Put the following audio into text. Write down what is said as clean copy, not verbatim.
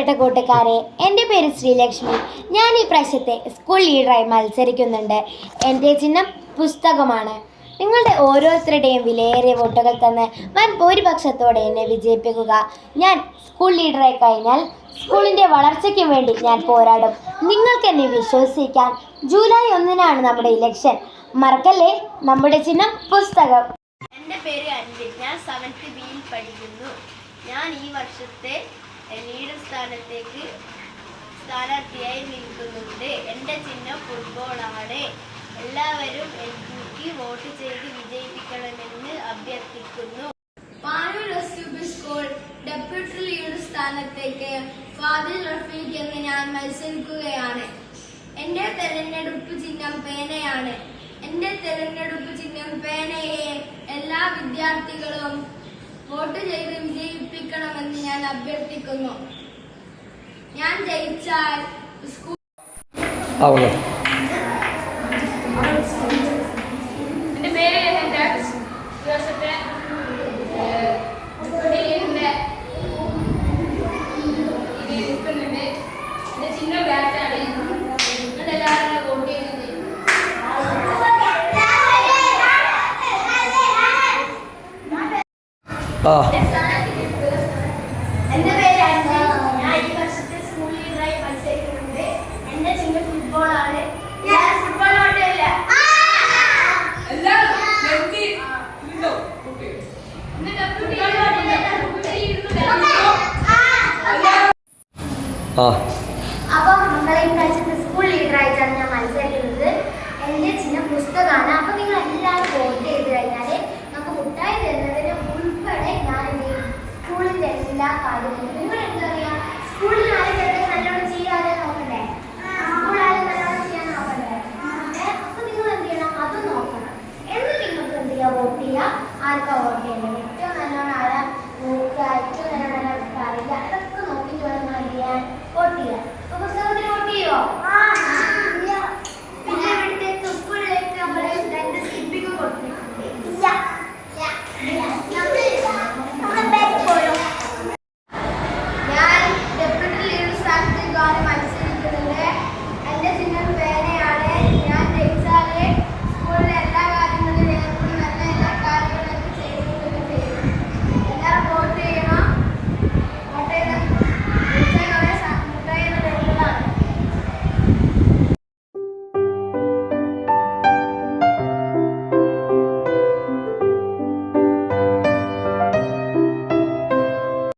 പ്രിയപ്പെട്ട കൂട്ടുകാരെ, എൻ്റെ പേര് ശ്രീലക്ഷ്മി. ഞാൻ ഈ പ്രാവശ്യത്തെ സ്കൂൾ ലീഡറായി മത്സരിക്കുന്നുണ്ട്. എൻ്റെ ചിഹ്നം പുസ്തകമാണ്. നിങ്ങളുടെ ഓരോരുത്തരുടെയും വിലയേറിയ വോട്ടുകൾ തന്ന് വൻ ഭൂരിപക്ഷത്തോടെ എന്നെ വിജയിപ്പിക്കുക. ഞാൻ സ്കൂൾ ലീഡറായി കഴിഞ്ഞാൽ സ്കൂളിൻ്റെ വളർച്ചയ്ക്ക് വേണ്ടി ഞാൻ പോരാടും. നിങ്ങൾക്ക് എന്നെ വിശ്വസിക്കാം. ജൂലൈ 1-നാണ് നമ്മുടെ ഇലക്ഷൻ. മറക്കല്ലേ, നമ്മുടെ ചിഹ്നം പുസ്തകം. എൻ്റെ പേര് അൻവിൻ. ഞാൻ 7th ബിയിൽ പഠിക്കുന്നു. ഞാൻ ഈ വർഷത്തെ ലീഡർ സ്ഥാനാർത്ഥിയായി നിൽക്കുന്നുണ്ട്. എൻ്റെ ചിഹ്നം ഫുട്ബോളാണ്. എല്ലാവരും എനിക്ക് വോട്ട് ചെയ്ത് വിജയിപ്പിക്കണമെന്ന് അഭ്യർത്ഥിക്കുന്നു. Panoor SUP school deputy leader സ്ഥാനത്തേക്ക് ഫാദിൽ റഫീഖ് എന്ന് ഞാൻ മത്സരിക്കുകയാണ്. എൻ്റെ തെരഞ്ഞെടുപ്പ് ചിഹ്നം പേനയാണ്. എൻ്റെ തെരഞ്ഞെടുപ്പ് ചിഹ്നം പേനയെ എല്ലാ വിദ്യാർത്ഥികളും വോട്ട് ചെയ്ത് വിജയിപ്പിക്കണമെന്ന് ഞാൻ അഭ്യർത്ഥിക്കുന്നു. ഞാൻ ജയിച്ചാൽ സ്കൂൾ എൻ്റെ പേര് ദിവസത്തെ നിൽക്കുന്നുണ്ട്. എൻ്റെ ചിഹ്നം ബാറ്റാണ്. നിങ്ങളെല്ലാവരും വോട്ട് ചെയ്യുന്നത്. എൻ്റെ പേര് അൻവിൻ. ഞാൻ ഈ വർഷത്തെ സ്കൂൾ ലീഡറായി മത്സരിക്കുന്നുണ്ട്. എൻ്റെ ചിഹ്നം ഫുട്ബോളാണ്. ഞാൻ ഫുട്ബോൾ വോട്ടില്ല. ഡെപ്യൂട്ടി